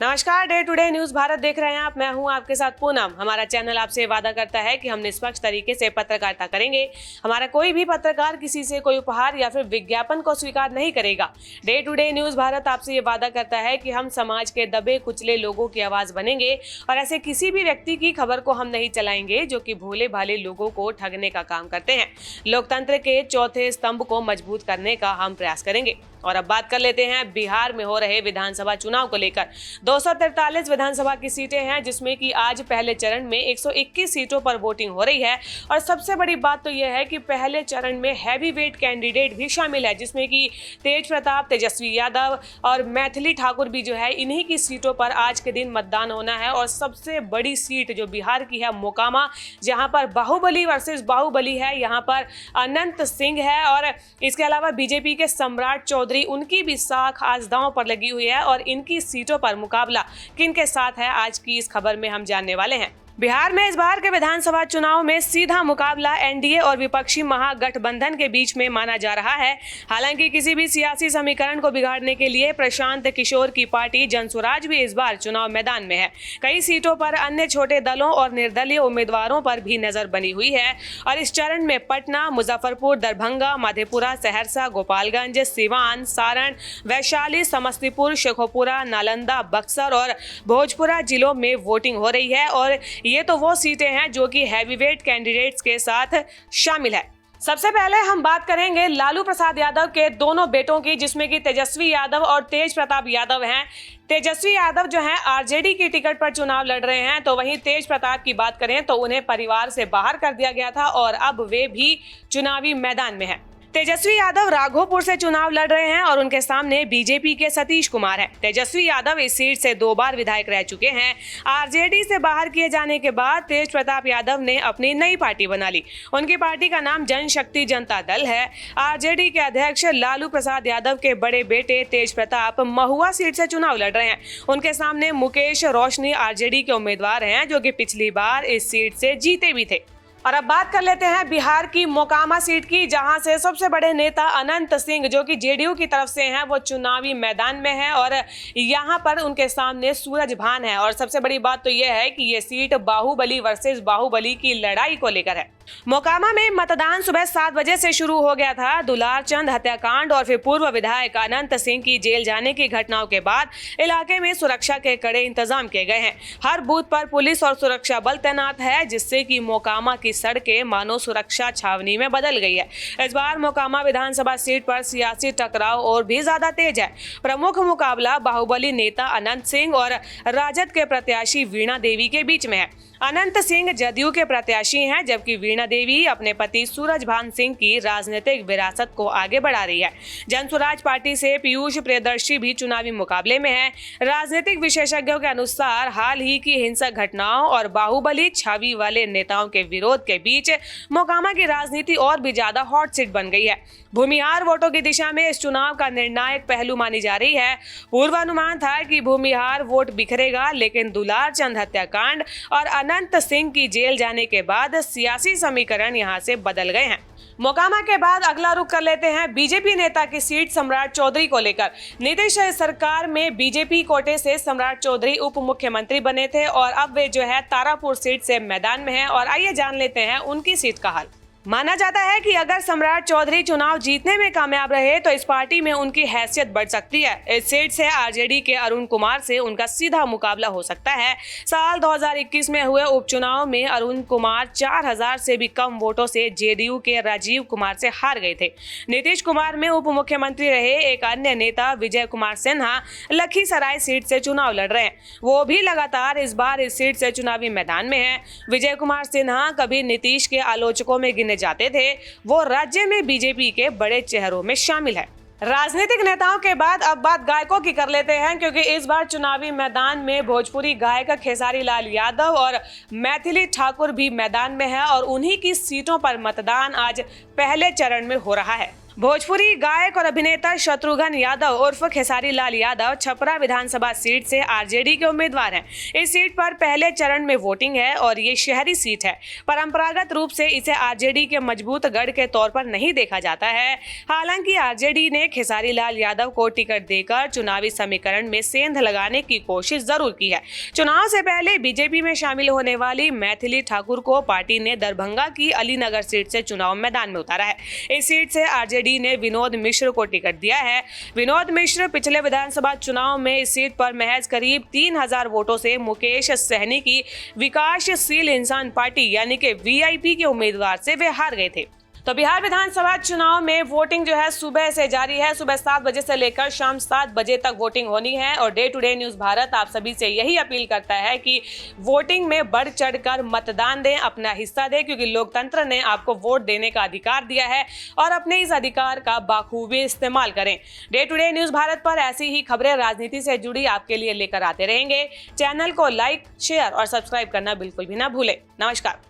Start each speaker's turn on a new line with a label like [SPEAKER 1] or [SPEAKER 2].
[SPEAKER 1] नमस्कार, day today news Bharat देख रहे हैं आप। मैं हूं आपके साथ पूनम। हमारा चैनल आपसे वादा करता है कि हम निष्पक्ष तरीके से पत्रकारिता करेंगे। हमारा कोई भी पत्रकार किसी से कोई उपहार या फिर विज्ञापन को स्वीकार नहीं करेगा। डे टुडे न्यूज भारत आपसे ये वादा करता है कि हम समाज के दबे कुचले लोगों की आवाज बनेंगे और ऐसे किसी भी व्यक्ति की खबर को हम नहीं चलाएंगे जो कि भोले भाले लोगों को ठगने का काम करते हैं। लोकतंत्र के चौथे स्तंभ को मजबूत करने का हम प्रयास करेंगे। और अब बात कर लेते हैं बिहार में हो रहे विधानसभा चुनाव को लेकर। 243 विधानसभा की सीटें हैं, जिसमें कि आज पहले चरण में 121 सीटों पर वोटिंग हो रही है। और सबसे बड़ी बात तो यह है कि पहले चरण में हैवी वेट कैंडिडेट भी शामिल है, जिसमें कि तेज प्रताप, तेजस्वी यादव और मैथिली ठाकुर भी जो है, इन्हीं की सीटों पर आज के दिन मतदान होना है। और सबसे बड़ी सीट जो बिहार की है, मोकामा, जहां पर बाहुबली वर्सेस बाहुबली है, यहाँ पर अनंत सिंह है। और इसके अलावा बीजेपी के सम्राट चौधरी, उनकी भी साख आज दांव पर लगी हुई है। और इनकी सीटों पर मुकाबला किन के साथ है, आज की इस खबर में हम जानने वाले हैं। बिहार में इस बार के विधानसभा चुनाव में सीधा मुकाबला एनडीए और विपक्षी महागठबंधन के बीच में माना जा रहा है। हालांकि किसी भी सियासी समीकरण को बिगाड़ने के लिए प्रशांत किशोर की पार्टी जनसुराज भी इस बार चुनाव मैदान में है। कई सीटों पर अन्य छोटे दलों और निर्दलीय उम्मीदवारों पर भी नजर बनी हुई है। और इस चरण में पटना, मुजफ्फरपुर, दरभंगा, मधेपुरा, सहरसा, गोपालगंज, सिवान, सारण, वैशाली, समस्तीपुर, शेखोपुरा, नालंदा, बक्सर और भोजपुरा जिलों में वोटिंग हो रही है। और ये तो वो सीटें हैं जो कि हैवीवेट कैंडिडेट्स के साथ शामिल है। सबसे पहले हम बात करेंगे लालू प्रसाद यादव के दोनों बेटों की, जिसमें कि तेजस्वी यादव और तेज प्रताप यादव हैं। तेजस्वी यादव जो हैं आरजेडी की टिकट पर चुनाव लड़ रहे हैं, तो वहीं तेज प्रताप की बात करें तो उन्हें परिवार से बाहर कर दिया गया था और अब वे भी चुनावी मैदान में हैं। तेजस्वी यादव राघोपुर से चुनाव लड़ रहे हैं और उनके सामने बीजेपी के सतीश कुमार हैं। तेजस्वी यादव इस सीट से 2 बार विधायक रह चुके हैं। आरजेडी से बाहर किए जाने के बाद तेज प्रताप यादव ने अपनी नई पार्टी बना ली। उनकी पार्टी का नाम जनशक्ति जनता दल है। आरजेडी के अध्यक्ष लालू प्रसाद यादव के बड़े बेटे तेज प्रताप महुआ सीट से चुनाव लड़ रहे हैं। उनके सामने मुकेश रोशनी आरजेडी के उम्मीदवार हैं, जो कि पिछली बार इस सीट से जीते भी थे। और अब बात कर लेते हैं बिहार की मोकामा सीट की, जहां से सबसे बड़े नेता अनंत सिंह, जो कि जेडीयू की तरफ से हैं, वो चुनावी मैदान में हैं। और यहां पर उनके सामने सूरज भान है। और सबसे बड़ी बात तो यह है कि ये सीट बाहुबली वर्सेस बाहुबली की लड़ाई को लेकर है। मोकामा में मतदान सुबह 7 बजे से शुरू हो गया था। दुलारचंद हत्याकांड और फिर पूर्व विधायक अनंत सिंह की जेल जाने की घटनाओं के बाद इलाके में सुरक्षा के कड़े इंतजाम किए गए हैं। हर बूथ पर पुलिस और सुरक्षा बल तैनात है, जिससे कि मोकामा की सड़कें मानो सुरक्षा छावनी में बदल गई है। इस बार मोकामा विधानसभा सीट पर सियासी टकराव और भी ज्यादा तेज है। प्रमुख मुकाबला बाहुबली नेता अनंत सिंह और राजद के प्रत्याशी वीणा देवी के बीच में है। अनंत सिंह जदयू के प्रत्याशी हैं, जबकि वीणा देवी अपने पति सूरजभान सिंह की राजनीतिक विरासत को आगे बढ़ा रही है। जनसुराज पार्टी से पीयूष प्रियदर्शी भी चुनावी मुकाबले में है। राजनीतिक विशेषज्ञों के अनुसार हाल ही की हिंसक घटनाओं और बाहुबली छवि वाले नेताओं के विरोध के बीच मोकामा की राजनीति और भी ज्यादा हॉट सीट बन गई है। भूमिहार वोटों की दिशा में इस चुनाव का निर्णायक पहलू मानी जा रही है। पूर्वानुमान था कि भूमिहार वोट बिखरेगा, लेकिन दुलारचंद हत्याकांड और अनंत सिंह की जेल जाने के बाद सियासी समीकरण यहां से बदल गए हैं। मोकामा के बाद अगला रुख कर लेते हैं बीजेपी नेता की सीट सम्राट चौधरी को लेकर। नीतीश सरकार में बीजेपी कोटे से सम्राट चौधरी उप मुख्यमंत्री बने थे और अब वे जो है तारापुर सीट से मैदान में हैं। और आइए जान लेते हैं उनकी सीट का हाल। माना जाता है कि अगर सम्राट चौधरी चुनाव जीतने में कामयाब रहे तो इस पार्टी में उनकी हैसियत बढ़ सकती है। इस सीट से आरजेडी के अरुण कुमार से उनका सीधा मुकाबला हो सकता है। साल 2021 में हुए उपचुनाव में अरुण कुमार 4000 से भी कम वोटों से जेडीयू के राजीव कुमार से हार गए थे। नीतीश कुमार में उप मुख्यमंत्री रहे एक अन्य नेता विजय कुमार सिन्हा लखीसराय सीट से चुनाव लड़ रहे हैं। वो भी लगातार इस बार इस सीट से चुनावी मैदान में है। विजय कुमार सिन्हा कभी नीतीश के आलोचकों में गिने जाते थे। वो राज्य में बीजेपी के बड़े चेहरों में शामिल है। राजनीतिक नेताओं के बाद अब बात गायकों की कर लेते हैं, क्योंकि इस बार चुनावी मैदान में भोजपुरी गायक खेसारी लाल यादव और मैथिली ठाकुर भी मैदान में है। और उन्हीं की सीटों पर मतदान आज पहले चरण में हो रहा है। भोजपुरी गायक और अभिनेता शत्रुघ्न यादव उर्फ खेसारी लाल यादव छपरा विधानसभा सीट से आरजेडी के उम्मीदवार हैं। इस सीट पर पहले चरण में वोटिंग है और ये शहरी सीट है। परंपरागत रूप से इसे आरजेडी के मजबूत गढ़ के तौर पर नहीं देखा जाता है। हालांकि आरजेडी ने खेसारी लाल यादव को टिकट देकर चुनावी समीकरण में सेंध लगाने की कोशिश जरूर की है। चुनाव से पहले बीजेपी में शामिल होने वाली मैथिली ठाकुर को पार्टी ने दरभंगा की अलीनगर सीट से चुनाव मैदान में उतारा है। इस सीट से आरजेडी ने विनोद मिश्र को टिकट दिया है। विनोद मिश्र पिछले विधानसभा चुनाव में इस सीट पर महज करीब 3000 वोटों से मुकेश सहनी की विकासशील इंसान पार्टी यानी कि वीआईपी के उम्मीदवार से वे हार गए थे। तो बिहार विधानसभा चुनाव में वोटिंग जो है सुबह से जारी है। सुबह 7 बजे से लेकर शाम 7 बजे तक वोटिंग होनी है और day to day news Bharat आप सभी से यही अपील करता है कि वोटिंग में बढ़ चढ़कर मतदान दें, अपना हिस्सा दें, क्योंकि लोकतंत्र ने आपको वोट देने का अधिकार दिया है और अपने इस अधिकार का बाखूबी इस्तेमाल करें। Day to day news Bharat पर ऐसी ही खबरें राजनीति से जुड़ी आपके लिए लेकर आते रहेंगे। चैनल को लाइक, शेयर और सब्सक्राइब करना बिल्कुल भी ना भूलें। नमस्कार।